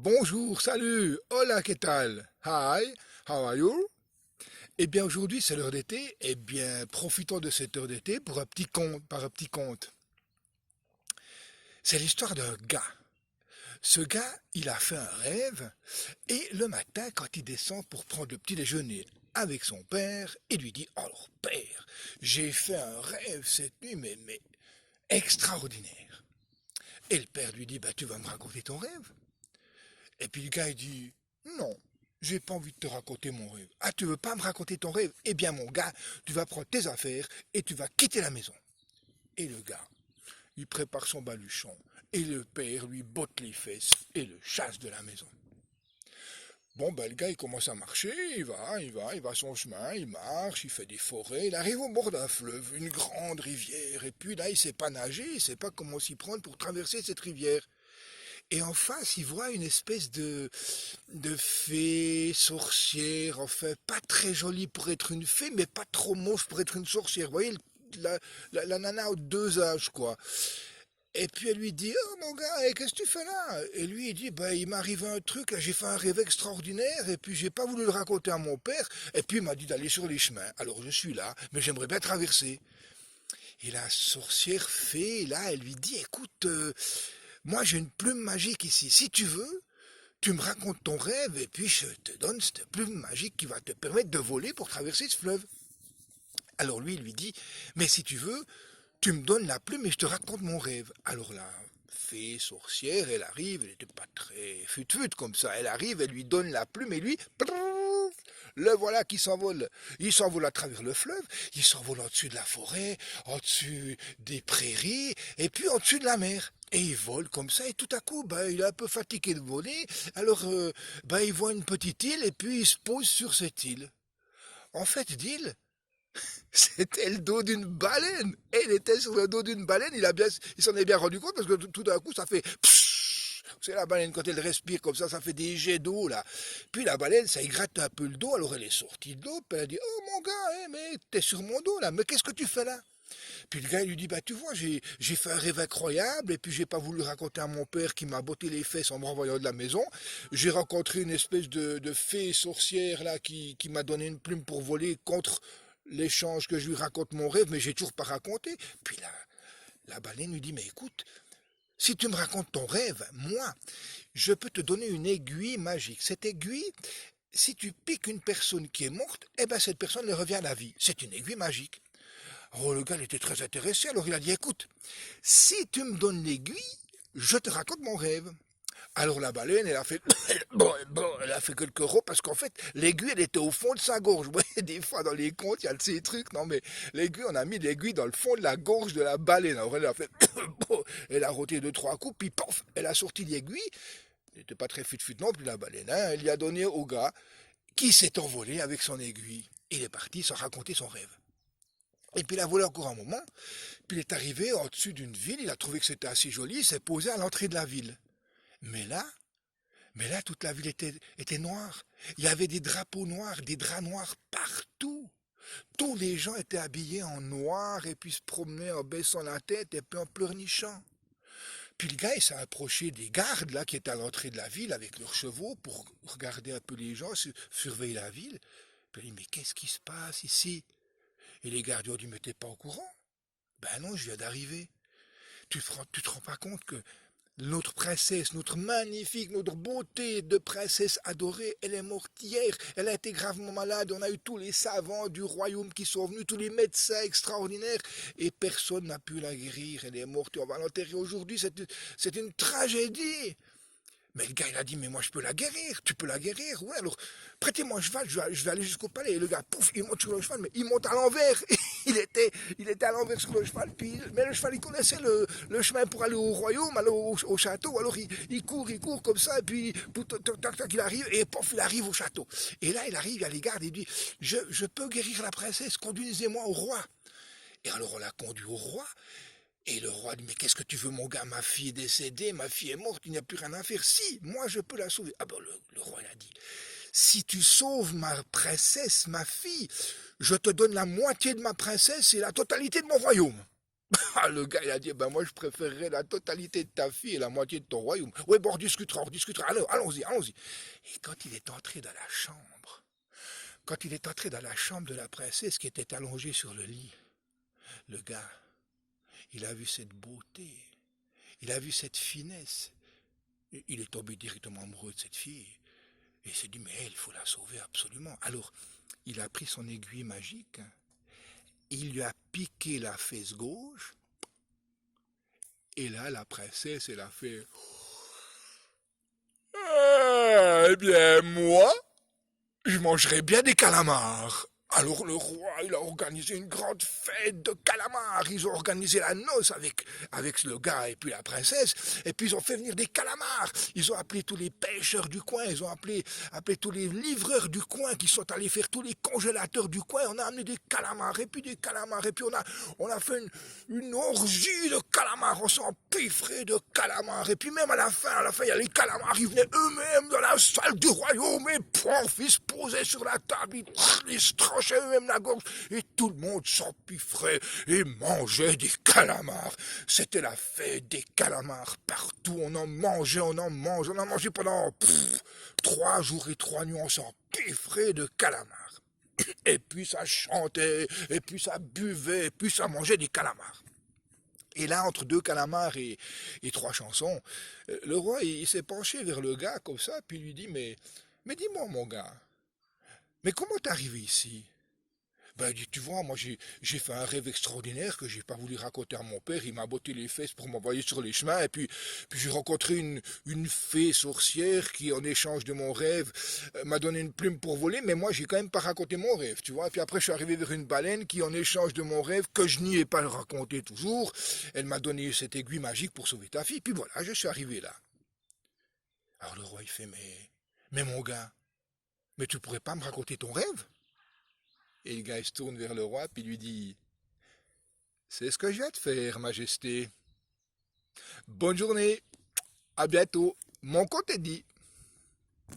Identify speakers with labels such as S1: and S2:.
S1: Bonjour, salut, hola, ¿qué tal? Hi, how are you? Eh bien, aujourd'hui, c'est l'heure d'été. Eh bien, profitons de cette heure d'été pour un petit conte, par un petit conte. C'est l'histoire d'un gars. Ce gars, il a fait un rêve, et le matin, quand il descend pour prendre le petit déjeuner avec son père, il lui dit, alors, père, j'ai fait un rêve cette nuit, mais extraordinaire. Et le père lui dit, bah, tu vas me raconter ton rêve. Et puis le gars, il dit, non, j'ai pas envie de te raconter mon rêve. Ah, tu veux pas me raconter ton rêve? Eh bien, mon gars, tu vas prendre tes affaires et tu vas quitter la maison. Et le gars, il prépare son baluchon. Et le père lui botte les fesses et le chasse de la maison. Bon, ben, le gars, il commence à marcher, il va son chemin, il marche, il fait des forêts, il arrive au bord d'un fleuve, une grande rivière, et puis là, il sait pas nager, il sait pas comment s'y prendre pour traverser cette rivière. Et en face, il voit une espèce de fée, sorcière, enfin, pas très jolie pour être une fée, mais pas trop moche pour être une sorcière. Vous voyez, la nana aux deux âges, quoi. Et puis elle lui dit, oh mon gars, qu'est-ce que tu fais là? Et lui, il dit, bah, il m'est arrivé un truc, j'ai fait un rêve extraordinaire, et puis j'ai pas voulu le raconter à mon père, et puis il m'a dit d'aller sur les chemins. Alors je suis là, mais j'aimerais bien traverser. Et la sorcière fée, là, elle lui dit, écoute, moi j'ai une plume magique ici, si tu veux, tu me racontes ton rêve et puis je te donne cette plume magique qui va te permettre de voler pour traverser ce fleuve. Alors lui, il lui dit, mais si tu veux, tu me donnes la plume et je te raconte mon rêve. Alors la fée sorcière, elle arrive, elle n'était pas très fut-fut comme ça, elle arrive, elle lui donne la plume et lui, le voilà qui s'envole. Il s'envole à travers le fleuve, il s'envole au-dessus de la forêt, au-dessus des prairies, et puis au-dessus de la mer. Et il vole comme ça, et tout à coup, ben, il est un peu fatigué de voler, alors ben, il voit une petite île, et puis il se pose sur cette île. En fait, l'île, c'était le dos d'une baleine. Et il était sur le dos d'une baleine, il s'en est bien rendu compte, parce que tout d'un coup, ça fait... C'est la baleine, quand elle respire comme ça fait des jets d'eau, là. Puis la baleine, ça y gratte un peu le dos, alors elle est sortie de l'eau, puis elle a dit, oh mon gars, mais t'es sur mon dos, là, mais qu'est-ce que tu fais là? Puis le gars, il lui dit, bah tu vois, j'ai fait un rêve incroyable, et puis j'ai pas voulu le raconter à mon père qui m'a botté les fesses en me renvoyant de la maison. J'ai rencontré une espèce de fée sorcière, là, qui m'a donné une plume pour voler contre l'échange que je lui raconte mon rêve, mais j'ai toujours pas raconté. Puis la baleine lui dit, mais écoute, si tu me racontes ton rêve, moi, je peux te donner une aiguille magique. Cette aiguille, si tu piques une personne qui est morte, eh ben cette personne elle revient à la vie. C'est une aiguille magique. Oh, le gars il était très intéressé, alors il a dit, écoute, si tu me donnes l'aiguille, je te raconte mon rêve. Alors la baleine, elle a fait bon, elle a fait quelques rots parce qu'en fait l'aiguille elle était au fond de sa gorge. Vous voyez des fois dans les contes il y a de ces trucs. Non mais l'aiguille on a mis l'aiguille dans le fond de la gorge de la baleine. Alors elle a fait bon, elle a roté deux trois coups puis pof, elle a sorti l'aiguille. Elle n'était pas très fut non plus la baleine. Hein. Elle y a donné au gars qui s'est envolé avec son aiguille. Il est parti sans raconter son rêve. Et puis il a volé encore un moment. Puis il est arrivé au-dessus d'une ville. Il a trouvé que c'était assez joli. Il s'est posé à l'entrée de la ville. Mais là, mais là, toute la ville était noire. Il y avait des drapeaux noirs, des draps noirs partout. Tous les gens étaient habillés en noir et puis se promenaient en baissant la tête et puis en pleurnichant. Puis le gars, il s'est approché des gardes là qui étaient à l'entrée de la ville avec leurs chevaux pour regarder un peu les gens, surveiller la ville. Puis il dit, mais qu'est-ce qui se passe ici? Et les gardes lui ont dit, mais t'es pas au courant? Ben non, je viens d'arriver. Tu te rends pas compte que notre princesse, notre magnifique, notre beauté de princesse adorée, elle est morte hier. Elle a été gravement malade. On a eu tous les savants du royaume qui sont venus, tous les médecins extraordinaires, et personne n'a pu la guérir. Elle est morte et on va l'enterrer aujourd'hui. C'est une tragédie. Mais le gars, il a dit, mais moi, je peux la guérir. Tu peux la guérir? Ouais, alors, prêtez-moi un cheval, je vais aller jusqu'au palais. Et le gars, pouf, il monte sur le cheval, mais il monte à l'envers. Il était à l'envers sur le cheval, mais le cheval, il connaissait le chemin pour aller au royaume, aller au château. Alors, il court comme ça, et puis, tac, tac, il arrive, et pouf, il arrive au château. Et là, il arrive, il y a les gardes, et il dit, je peux guérir la princesse, conduisez-moi au roi. Et alors, on l'a conduit au roi. Et le roi dit, mais qu'est-ce que tu veux mon gars, ma fille est décédée, ma fille est morte, il n'y a plus rien à faire. Si, moi je peux la sauver. Ah ben le roi l'a dit, si tu sauves ma princesse, ma fille, je te donne la moitié de ma princesse et la totalité de mon royaume. Ah, le gars, il a dit, ben moi, je préférerais la totalité de ta fille et la moitié de ton royaume. Oui, bon, on rediscutera. Allons-y, allons-y. Et quand il est entré dans la chambre, quand il est entré dans la chambre de la princesse qui était allongée sur le lit, le gars, il a vu cette beauté, il a vu cette finesse. Il est tombé directement amoureux de cette fille. Et il s'est dit, mais elle, il faut la sauver absolument. Alors, il a pris son aiguille magique, il lui a piqué la fesse gauche, et là, la princesse, elle a fait... Eh bien, moi, je mangerais bien des calamars. Alors le roi, il a organisé une grande fête de calamars. Ils ont organisé la noce avec le gars et puis la princesse. Et puis ils ont fait venir des calamars. Ils ont appelé tous les pêcheurs du coin. Ils ont appelé tous les livreurs du coin qui sont allés faire tous les congélateurs du coin. On a amené des calamars et puis des calamars. Et puis on a fait une orgie de calamars. On s'est empiffré de calamars. Et puis même à la fin, il y a les calamars. Ils venaient eux-mêmes dans la salle du royaume. Et pouf, ils se posaient sur la table. Ils se tranchaient eux-mêmes la gorge, et tout le monde s'empiffrait et mangeait des calamars. C'était la fête des calamars partout. On en mangeait, on en mangeait pendant 3 jours et 3 nuits. On s'empiffrait de calamars. Et puis ça chantait, et puis ça buvait, et puis ça mangeait des calamars. Et là, entre 2 calamars et 3 chansons, le roi il s'est penché vers le gars comme ça, puis il lui dit, mais dis-moi mon gars, mais comment t'es arrivé ici? Ben, tu vois, moi j'ai fait un rêve extraordinaire que j'ai pas voulu raconter à mon père. Il m'a botté les fesses pour m'envoyer sur les chemins. Et puis j'ai rencontré une fée sorcière qui, en échange de mon rêve, m'a donné une plume pour voler. Mais moi, j'ai quand même pas raconté mon rêve, tu vois. Et puis après, je suis arrivé vers une baleine qui, en échange de mon rêve, que je n'y ai pas raconté toujours, elle m'a donné cette aiguille magique pour sauver ta fille. Puis voilà, je suis arrivé là. Alors le roi, il fait, mais mon gars, mais tu pourrais pas me raconter ton rêve? Et le gars, il se tourne vers le roi, puis lui dit, c'est ce que je viens de faire, Majesté. Bonne journée, à bientôt. Mon compte est dit.